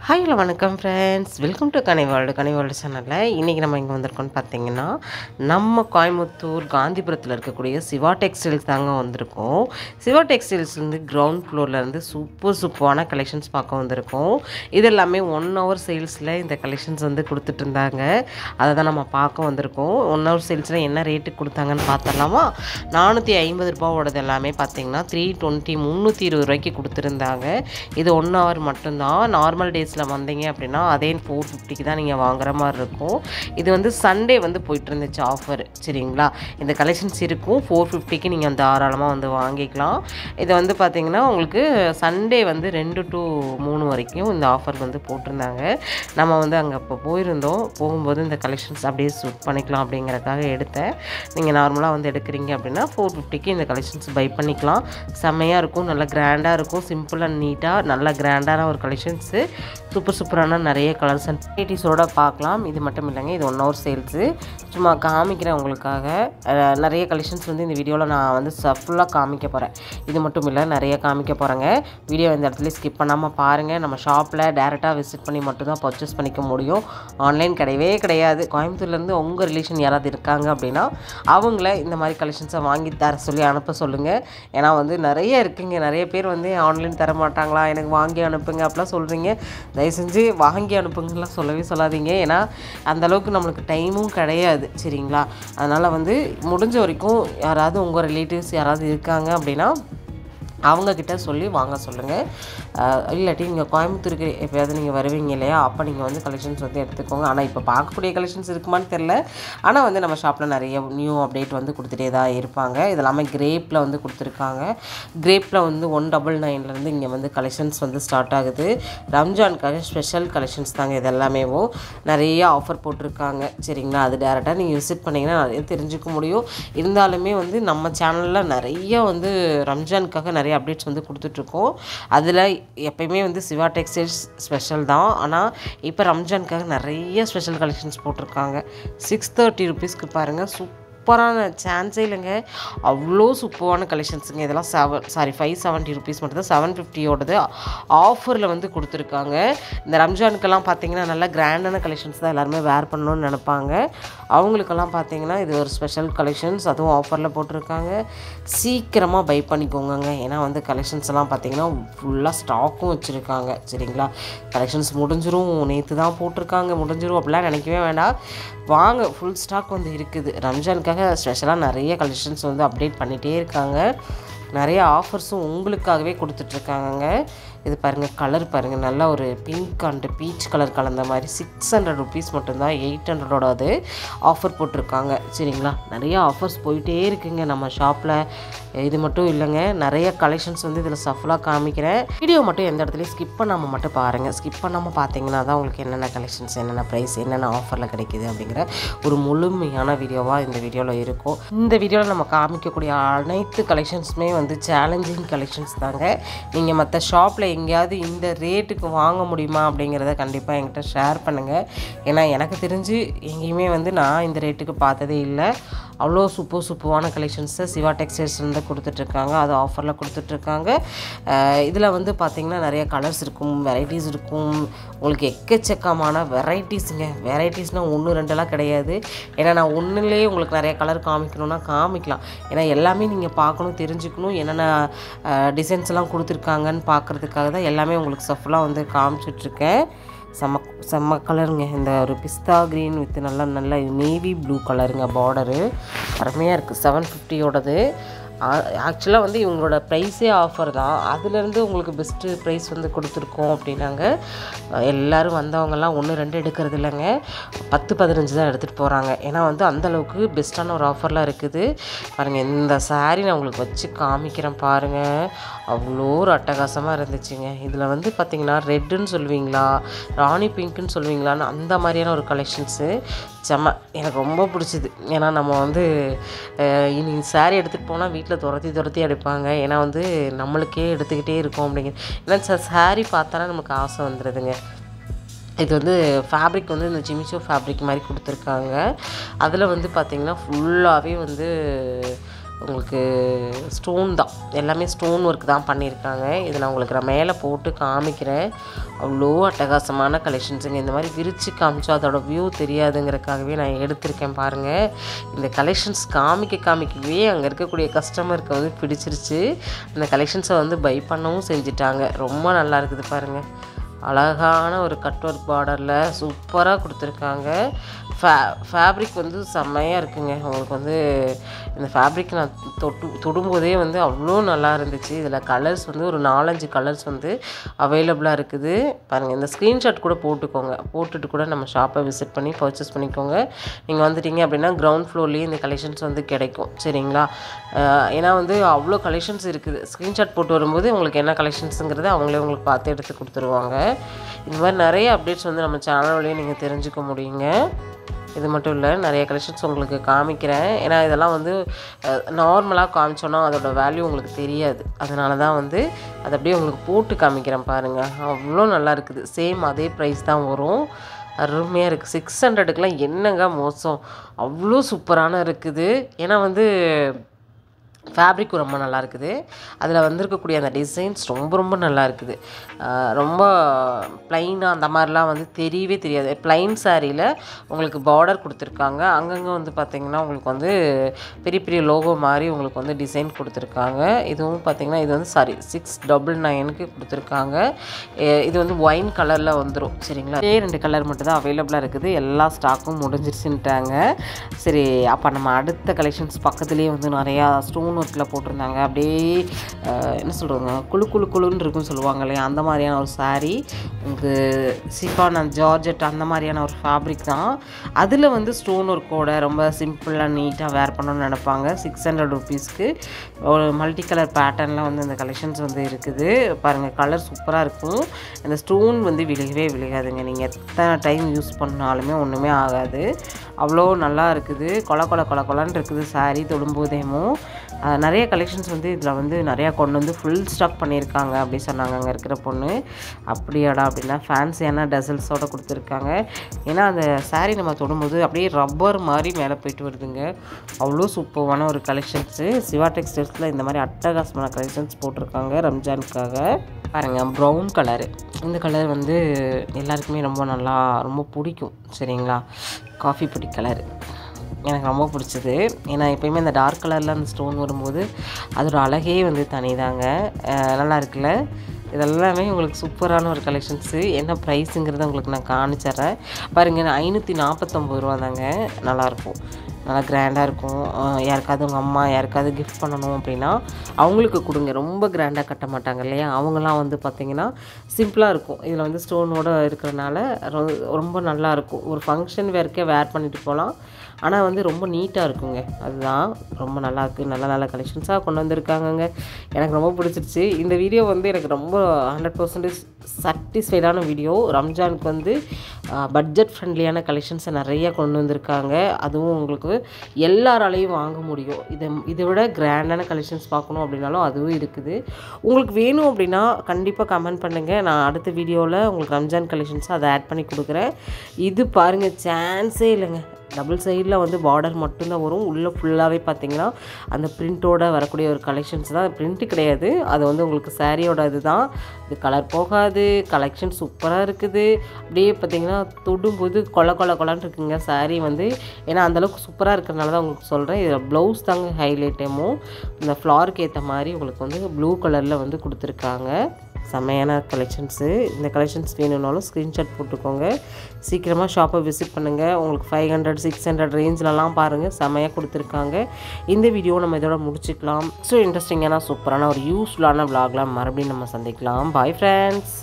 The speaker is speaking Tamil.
ஹாய் ஹலோ வணக்கம் friends, welcome to Ghani world சேனலில் இன்றைக்கி நம்ம இங்கே வந்திருக்கோம்னு பார்த்தீங்கன்னா, நம்ம கோயம்புத்தூர் காந்திபுரத்தில் இருக்கக்கூடிய சிவா டெக்ஸ்டைல்ஸ் தாங்க வந்திருக்கோம். சிவா டெக்ஸ்டைல்ஸ் வந்து கிரவுண்ட் ஃப்ளோர்லேருந்து சூப்பரான கலெக்ஷன்ஸ் பார்க்க வந்திருக்கோம். இது எல்லாமே 1 hour சேல்ஸில் இந்த கலெக்ஷன்ஸ் வந்து கொடுத்துட்டு இருந்தாங்க. அதை தான் நம்ம பார்க்க வந்திருக்கோம். 1 hour சேல்ஸில் என்ன ரேட்டுக்கு கொடுத்தாங்கன்னு பார்த்தரலாமா? 450 ரூபாவோடது எல்லாமே பார்த்தீங்கன்னா 320 320 ரூபாய்க்கு கொடுத்துருந்தாங்க. இது 1 hour மட்டும்தான். நார்மல் டேஸில் வந்தீங்க அப்படின்னா அதே 450க்கு தான் நீங்கள் வாங்குற மாதிரி இருக்கும். இது வந்து சண்டே வந்து போயிட்டு இருந்துச்சு ஆஃபர், சரிங்களா? இந்த கலெக்ஷன்ஸ் இருக்கும். 450க்கு நீங்கள் தாராளமாக வந்து வாங்கிக்கலாம். இது வந்து பார்த்தீங்கன்னா உங்களுக்கு சண்டே வந்து 2 to 3 வரைக்கும் இந்த ஆஃபர் வந்து போட்டிருந்தாங்க. நம்ம வந்து அங்கே இப்போ போயிருந்தோம். போகும்போது இந்த கலெக்ஷன்ஸ் அப்படியே சூட் பண்ணிக்கலாம் அப்படிங்கிறதுக்காக எடுத்தேன். நீங்கள் நார்மலாக வந்து எடுக்கிறீங்க அப்படின்னா 450க்கு இந்த கலெக்ஷன்ஸ் பை பண்ணிக்கலாம். செம்மையாக இருக்கும், நல்லா கிராண்டாக இருக்கும், சிம்பிள் அண்ட் நீட்டாக நல்லா கிராண்டான ஒரு கலெக்ஷன்ஸு. சூப்பரான நிறைய கலர்ஸ் அண்ட் வெரைட்டிஸோடு பார்க்கலாம். இது மட்டும் இல்லைங்க, இது 1 hour சேல்ஸு. சும்மா காமிக்கிறேன் உங்களுக்காக. நிறைய கலெக்ஷன்ஸ் வந்து இந்த வீடியோவில் நான் வந்து ஃபுல்லாக காமிக்க போகிறேன். இது மட்டும் இல்லை, நிறைய காமிக்க போகிறேங்க. வீடியோ இந்த இடத்துல ஸ்கிப் பண்ணாமல் பாருங்கள். நம்ம ஷாப்பில் டேரெக்டாக விசிட் பண்ணி மட்டும்தான் பர்ச்சேஸ் பண்ணிக்க முடியும். ஆன்லைன் கிடையவே கிடையாது. கோயம்புத்தூர்லேருந்து உங்கள் ரிலேஷன் யாராவது இருக்காங்க அப்படின்னா அவங்கள இந்த மாதிரி கலெக்ஷன்ஸை வாங்கி தர சொல்லி அனுப்ப சொல்லுங்கள். ஏன்னா வந்து நிறைய இருக்குங்க. நிறைய பேர் வந்து ஆன்லைன் தர மாட்டாங்களா, எனக்கு வாங்கி அனுப்புங்க அப்படிலாம் சொல்கிறீங்க. தயவு செஞ்சு வாங்கி அனுப்புங்கலாம் சொல்லவே சொல்லாதீங்க. ஏன்னா அந்தளவுக்கு நம்மளுக்கு டைமும் கிடையாது, சரிங்களா? அதனால் வந்து முடிஞ்ச வரைக்கும் யாராவது உங்கள் ரிலேட்டிவ்ஸ் யாராவது இருக்காங்க அப்படின்னா அவங்கக்கிட்ட சொல்லி வாங்க சொல்லுங்கள். இல்லாட்டி நீங்கள் கோயம்புத்தூருக்கு எப்போயாவது நீங்கள் வருவீங்க இல்லையா, அப்போ நீங்கள் வந்து கலெக்ஷன்ஸ் வந்து எடுத்துக்கோங்க. ஆனால் இப்போ பார்க்கக்கூடிய கலெக்ஷன்ஸ் இருக்குமான்னு தெரில. ஆனால் வந்து நம்ம ஷாப்பில் நிறைய நியூ அப்டேட் வந்து கொடுத்துட்டே தான் இருப்பாங்க. இதெல்லாமே கிரேப்பில் வந்து கொடுத்துருக்காங்க. கிரேப்பில் வந்து 199லேருந்து இங்கே வந்து கலெக்ஷன்ஸ் வந்து ஸ்டார்ட் ஆகுது. ரம்ஜானுக்காக ஸ்பெஷல் கலெக்ஷன்ஸ் தாங்க இது எல்லாமேவும். நிறைய ஆஃபர் போட்டிருக்காங்க, சரிங்களா? அது டேரெக்டாக நீங்கள் விசிட் பண்ணிங்கன்னா நிறைய தெரிஞ்சுக்க முடியும். இருந்தாலுமே வந்து நம்ம சேனலில் நிறைய வந்து ரம்ஜானுக்காக நிறைய அப்டேட்ஸ் வந்து கொடுத்துட்ருக்கோம். அதில் எப்பயுமே வந்து சிவா டெக்ஸ்டைல்ஸ் ஸ்பெஷல் தான். ஆனால் இப்போ ரம்ஜானுக்காக நிறைய ஸ்பெஷல் கலெக்ஷன்ஸ் போட்டிருக்காங்க. 630 ரூபீஸ்க்கு பாருங்கள். சூப்பரான சான்ஸே இல்லைங்க. அவ்வளோ சூப்பரான கலெக்ஷன்ஸுங்க. இதெல்லாம் 570 ரூபீஸ் மட்டும் தான். 750யோடது ஆஃபரில் வந்து கொடுத்துருக்காங்க. இந்த ரம்ஜானுக்கெல்லாம் பார்த்தீங்கன்னா நல்லா கிராண்டான கலெக்ஷன்ஸ் தான் எல்லாருமே வேர் பண்ணணும்னு நினைப்பாங்க. அவங்களுக்கெல்லாம் பார்த்தீங்கன்னா இது ஒரு ஸ்பெஷல் கலெக்ஷன்ஸ், அதுவும் ஆஃபரில் போட்டிருக்காங்க. சீக்கிரமாக பை பண்ணிக்கோங்க. ஏன்னா வந்து கலெக்ஷன்ஸ் எல்லாம் பார்த்தீங்கன்னா ஃபுல்லாக ஸ்டாக்கும் வச்சுருக்காங்க, சரிங்களா? கலெக்ஷன்ஸ் முடிஞ்சிரும், நேற்று தான் போட்டிருக்காங்க, முடிஞ்சிரும் அப்படிலாம் நினைக்கவே வேண்டாம். வாங்க, ஃபுல் ஸ்டாக் வந்து இருக்குது. ரம்ஜானுக்காக ஸ்பெஷலாக நிறைய கலெக்ஷன்ஸ் வந்து அப்டேட் பண்ணிகிட்டே இருக்காங்க. நிறைய ஆஃபர்ஸும் உங்களுக்காகவே கொடுத்துட்ருக்காங்க. இது பாருங்கள், கலர் பாருங்கள், நல்லா ஒரு பிங்க் அண்டு பீச் கலர் கலந்த மாதிரி 600 ரூபீஸ் மட்டும்தான். 800ஓட அது ஆஃபர் போட்டிருக்காங்க, சரிங்களா? நிறைய ஆஃபர்ஸ் போயிட்டே இருக்குங்க நம்ம ஷாப்பில். இது மட்டும் இல்லைங்க, நிறைய கலெக்ஷன்ஸ் வந்து இதில் சஃபலாக காமிக்கிறேன். வீடியோ மட்டும் எந்த இடத்துலையும் ஸ்கிப் பண்ணாமல் மட்டும் பாருங்கள். ஸ்கிப் பண்ணாமல் பார்த்தீங்கன்னா தான் உங்களுக்கு என்னென்ன கலெக்ஷன்ஸ், என்னென்ன ப்ரைஸ், என்னென்ன ஆஃபரில் கிடைக்கிது அப்படிங்கிற ஒரு முழுமையான வீடியோவாக இந்த வீடியோவில் இருக்கும். இந்த வீடியோவில் நம்ம காமிக்கக்கூடிய அனைத்து கலெக்ஷன்ஸுமே வந்து சேலஞ்சிங் கலெக்ஷன்ஸ் தாங்க. நீங்கள் மற்ற ஷாப்பில் எங்கேயாவது இந்த ரேட்டுக்கு வாங்க முடியுமா அப்படிங்கிறத கண்டிப்பாக என்கிட்ட ஷேர் பண்ணுங்கள். ஏன்னா எனக்கு தெரிஞ்சு எங்கேயுமே வந்து நான் இந்த ரேட்டுக்கு பார்த்ததே இல்லை. அவ்வளோ சூப்பரான கலெக்ஷன்ஸை சிவா டெக்ஸ்டைல்ஸ்லேருந்து கொடுத்துட்ருக்காங்க. அது ஆஃபரில் கொடுத்துட்ருக்காங்க. இதில் வந்து பார்த்திங்கன்னா நிறைய கலர்ஸ் இருக்கும், வெரைட்டிஸ் இருக்கும். உங்களுக்கு எக்கச்சக்கமான வெரைட்டிஸுங்க. வெரைட்டிஸ்னால் 1 2லாம் கிடையாது. ஏன்னா நான் ஒன்றுலேயே உங்களுக்கு நிறைய கலர் காமிக்கணுன்னா காமிக்கலாம். ஏன்னா எல்லாமே நீங்கள் பார்க்கணும், தெரிஞ்சுக்கணும். என்னென்ன டிசைன்ஸ் எல்லாம் கொடுத்துருக்காங்கன்னு பார்க்குறதுக்காக தான் எல்லாமே உங்களுக்கு சஃபலாக வந்து காமிச்சிட்ருக்கேன். செம்ம கலருங்க. இந்த ஒரு பிஸ்தா க்ரீன் வித் நல்ல நேவி ப்ளூ கலருங்க. பார்டரு அருமையாக இருக்குது. 750யோடது. ஆக்சுவலாக வந்து இவங்களோட ப்ரைஸே ஆஃபர் தான். அதுலேருந்து உங்களுக்கு பெஸ்ட்டு ப்ரைஸ் வந்து கொடுத்துருக்கோம் அப்படின்னாங்க. எல்லோரும் வந்தவங்கெல்லாம் 1 2 எடுக்கிறது இல்லைங்க, 10 15 தான் எடுத்துகிட்டு போகிறாங்க. ஏன்னா வந்து அந்தளவுக்கு பெஸ்ட்டான ஒரு ஆஃபர்லாம் இருக்குது. பாருங்கள், இந்த சாரீ நான் உங்களுக்கு வச்சு காமிக்கிறேன் பாருங்கள். அவ்வளோ ஒரு அட்டகாசமாக இருந்துச்சுங்க. இதில் வந்து பார்த்திங்கன்னா ரெட்டுன்னு சொல்லுவீங்களா, ராணி பிங்க்குன்னு சொல்லுவீங்களான்னு அந்த மாதிரியான ஒரு கலெக்ஷன்ஸு செம்ம எனக்கு ரொம்ப பிடிச்சிது. ஏன்னா நம்ம வந்து இனி சாரீ எடுத்துகிட்டு போனால் வீட்டில் துரத்தி எடுப்பாங்க. ஏன்னா வந்து நம்மளுக்கே எடுத்துக்கிட்டே இருக்கோம் அப்படிங்கிற. ஏன்னா சாரீ பார்த்தாலே நமக்கு ஆசை வந்துடுதுங்க. இது வந்து ஃபேப்ரிக் வந்து இந்த ஜிமிச்சோ ஃபேப்ரிக் மாதிரி கொடுத்துருக்காங்க. அதில் வந்து பார்த்திங்கன்னா ஃபுல்லாகவே வந்து உங்களுக்கு ஸ்டோன் தான், எல்லாமே ஸ்டோன் ஒர்க் தான் பண்ணியிருக்காங்க. இதை நான் உங்களுக்கு நான் மேலே போட்டு காமிக்கிறேன். அவ்வளோ அட்டகாசமான கலெக்ஷன்ஸுங்க. இந்த மாதிரி விரித்து காமிச்சா அதோட வியூ தெரியாதுங்கிறதுக்காகவே நான் எடுத்திருக்கேன் பாருங்கள். இந்த கலெக்ஷன்ஸ் காமிக்கவே அங்கே இருக்கக்கூடிய கஸ்டமருக்கு வந்து பிடிச்சிருச்சு. அந்த கலெக்ஷன்ஸை வந்து பை பண்ணவும் செஞ்சுட்டாங்க. ரொம்ப நல்லா இருக்குது பாருங்கள். அழகான ஒரு கட் ஒர்க் பார்டரில் சூப்பராக கொடுத்துருக்காங்க. ஃபேப்ரிக் வந்து செம்மையாக இருக்குங்க. உங்களுக்கு வந்து இந்த ஃபேப்ரிக் நான் தொடும்போதே வந்து அவ்வளோ நல்லா இருந்துச்சு. இதில் கலர்ஸ் வந்து ஒரு 4-5 கலர்ஸ் வந்து அவைலபிளாக இருக்குது பாருங்கள். இந்த ஸ்க்ரீன்ஷாட் கூட போட்டுக்கோங்க, போட்டுட்டு கூட நம்ம ஷாப்பை விசிட் பண்ணி பர்ச்சேஸ் பண்ணிக்கோங்க. நீங்கள் வந்துட்டீங்க அப்படின்னா கிரவுண்ட் ஃப்ளோர்லேயே இந்த கலெக்ஷன்ஸ் வந்து கிடைக்கும், சரிங்களா? ஏன்னா வந்து அவ்வளோ கலெக்ஷன்ஸ் இருக்குது. ஸ்க்ரீன்ஷாட் போட்டு வரும்போது உங்களுக்கு என்ன கலெக்ஷன்ஸுங்கிறத அவங்களே உங்களுக்கு பார்த்து எடுத்து கொடுத்துருவாங்க. இந்த மாதிரி நிறைய அப்டேட்ஸ் வந்து நம்ம சேனல் வழியே நீங்கள் தெரிஞ்சுக்க முடியுங்க. இது மட்டும் இல்லை, நிறைய கலெக்ஷன்ஸ் உங்களுக்கு காமிக்கிறேன். ஏன்னா இதெல்லாம் வந்து நார்மலாக காமிச்சோன்னா அதோடய வேல்யூ உங்களுக்கு தெரியாது. அதனால தான் வந்து அதை அப்படியே உங்களுக்கு போட்டு காமிக்கிறேன் பாருங்கள். அவ்வளோ நல்லா இருக்குது. சேம் அதே ப்ரைஸ் தான் வரும். அருமையாக இருக்குது. 600க்குலாம் என்னங்க மோசம், அவ்வளோ சூப்பரான இருக்குது. ஏன்னா வந்து ஃபேப்ரிக் ரொம்ப நல்லா இருக்குது. அதில் வந்திருக்கக்கூடிய அந்த டிசைன்ஸ் ரொம்ப நல்லா இருக்குது. ரொம்ப ப்ளைனாக அந்த மாதிரிலாம் வந்து தெரியவே தெரியாது. ப்ளைன் சாரியில் உங்களுக்கு பார்டர் கொடுத்துருக்காங்க. அங்கங்கே வந்து பார்த்திங்கன்னா உங்களுக்கு வந்து பெரிய பெரிய லோகோ மாதிரி உங்களுக்கு வந்து டிசைன் கொடுத்துருக்காங்க. இதுவும் பார்த்திங்கன்னா இது வந்து 699க்கு கொடுத்துருக்காங்க. இது வந்து ஒயின் கலரில் வந்துடும், சரிங்களா? 2 கலர் மட்டும் தான் அவைலபிளாக இருக்குது. எல்லா ஸ்டாக்கும் முடிஞ்சிருச்சுன்ட்டாங்க. சரி, அப்போ நம்ம அடுத்த கலெக்ஷன்ஸ் பக்கத்துலேயே வந்து நிறையா ஸ்டோன் ஒர்க்கில் போட்டிருந்தாங்க. அப்படியே என்ன சொல்கிறாங்க, குழுன்னு இருக்குன்னு சொல்லுவாங்க இல்லையா, அந்த மாதிரியான ஒரு சாரீ. உங்களுக்கு சிஃபான் அண்ட் ஜார்ஜெட் அந்த மாதிரியான ஒரு ஃபேப்ரிக் தான். அதில் வந்து ஸ்டோன் ஒர்க்கோட ரொம்ப சிம்பிளாக நீட்டாக வேர் பண்ணணும்னு நினைப்பாங்க. 600 ருபீஸ்க்கு ஒரு மல்டி கலர் பேட்டர்னில் வந்து இந்த கலெக்ஷன்ஸ் வந்து இருக்குது பாருங்கள். கலர் சூப்பராக இருக்கும். இந்த ஸ்டோன் வந்து விழுகாதுங்க. நீங்கள் எத்தனை டைம் யூஸ் பண்ணாலுமே ஒன்றுமே ஆகாது. அவ்வளோ நல்லா இருக்குது. கொலன்னு இருக்குது சாரீ தொடும்போதேமோ. நிறைய கலெக்ஷன்ஸ் வந்து இதில் வந்து நிறையா கொண்டு வந்து ஃபுல் ஸ்டாக் பண்ணியிருக்காங்க அப்படி சொன்னாங்க அங்கே இருக்கிற பொண்ணு. அப்படியாடா அப்படின்னா ஃபேன்சியான டசல்ஸோடு கொடுத்துருக்காங்க. ஏன்னா அந்த சாரீ நம்ம தொடும்போது அப்படியே ரப்பர் மாதிரி மேலே போயிட்டு வருதுங்க. அவ்வளோ சூப்பரான ஒரு கலெக்ஷன்ஸு. சிவா டெக்ஸ்டைல்ஸில் இந்த மாதிரி அட்டகாசமான கலெக்ஷன்ஸ் போட்டிருக்காங்க ரம்ஜானுக்காக. பாருங்கள், ப்ரௌன் கலரு. இந்த கலர் வந்து எல்லாருக்குமே ரொம்ப பிடிக்கும், சரிங்களா? காஃபி பொடி கலரு எனக்கு ரொம்ப பிடிச்சது. ஏன்னா எப்போயுமே இந்த டார்க் கலரில் அந்த ஸ்டோன் வரும்போது அதோட அழகே வந்து தனிதாங்க. நல்லா இருக்குல்ல? இதெல்லாமே உங்களுக்கு சூப்பரான ஒரு கலெக்ஷன்ஸு. என்ன ப்ரைஸுங்கிறத உங்களுக்கு நான் காமிச்சிட்றேன் பாருங்கள். 549 ரூபா தாங்க. நல்லாயிருக்கும், நல்லா கிராண்டாக இருக்கும். யாருக்காவது உங்கள் அம்மா யாருக்காவது கிஃப்ட் பண்ணணும் அப்படின்னா அவங்களுக்கு கொடுங்க. ரொம்ப கிராண்டாக கட்ட மாட்டாங்க இல்லையா, அவங்களாம் வந்து பார்த்திங்கன்னா சிம்பிளாக இருக்கும். இதில் வந்து ஸ்டோனோடு இருக்கிறனால ரொம்ப நல்லாயிருக்கும். ஒரு ஃபங்க்ஷன் வேர்க்கே வேர் பண்ணிட்டு போகலாம். ஆனால் வந்து ரொம்ப நீட்டாக இருக்குங்க. அதுதான் ரொம்ப நல்லாயிருக்கு. நல்ல கலெக்ஷன்ஸாக கொண்டு வந்திருக்காங்கங்க. எனக்கு ரொம்ப பிடிச்சிருச்சு. இந்த வீடியோ வந்து எனக்கு ரொம்ப 100% சாட்டிஸ்ஃபைடான வீடியோ. ரம்ஜானுக்கு வந்து பட்ஜெட் ஃப்ரெண்ட்லியான கலெக்ஷன்ஸை நிறைய கொண்டு வந்திருக்காங்க. அதுவும் உங்களுக்கு எல்லாராலையும் வாங்க முடியும். இதை விட கிராண்டான கலெக்ஷன்ஸ் பார்க்கணும் அப்படின்னாலும் அதுவும் இருக்குது. உங்களுக்கு வேணும் அப்படின்னா கண்டிப்பாக கமெண்ட் பண்ணுங்கள். நான் அடுத்த வீடியோவில் உங்களுக்கு ரம்ஜான் கலெக்ஷன்ஸை அதை ஆட் பண்ணி கொடுக்குறேன். இது பாருங்கள், சான்ஸே இல்லைங்க. டபுள் சைடில் வந்து பார்டர் மட்டும்தான் வரும். உள்ளே ஃபுல்லாகவே பார்த்திங்கன்னா அந்த பிரிண்ட்டோடு வரக்கூடிய ஒரு கலெக்ஷன்ஸ் தான். பிரிண்ட்டு கிடையாது, அது வந்து உங்களுக்கு சாரியோட இது தான். இது கலர் போகாது. கலெக்ஷன் சூப்பராக இருக்குது. அப்படியே பார்த்திங்கன்னா தொடும்போது கொலன்னு இருக்குங்க சாரீ வந்து. ஏன்னா அந்தளவுக்கு சூப்பராக இருக்கிறனால தான் உங்களுக்கு சொல்கிறேன். இதில் ப்ளவுஸ் தாங்க ஹைலைட்டேமோ. இந்த ஃப்ளாருக்கு ஏற்ற மாதிரி உங்களுக்கு வந்து ப்ளூ கலரில் வந்து கொடுத்துருக்காங்க. செம்மையான கலெக்ஷன்ஸு. இந்த கலெக்ஷன்ஸ் வேணும்னாலும் ஸ்க்ரீன்ஷாட் போட்டுக்கோங்க. சீக்கிரமாக ஷாப்பை விசிட் பண்ணுங்கள். உங்களுக்கு 500 600 ரேஞ்சிலலாம் பாருங்கள், செம்மையாக கொடுத்துருக்காங்க. இந்த வீடியோ நம்ம இதோட முடிச்சுக்கலாம். ஸோ இன்ட்ரெஸ்டிங்கான சூப்பரான ஒரு யூஸ்ஃபுல்லான விளாக்லாம் மறுபடியும் நம்ம சந்திக்கலாம். Bye friends.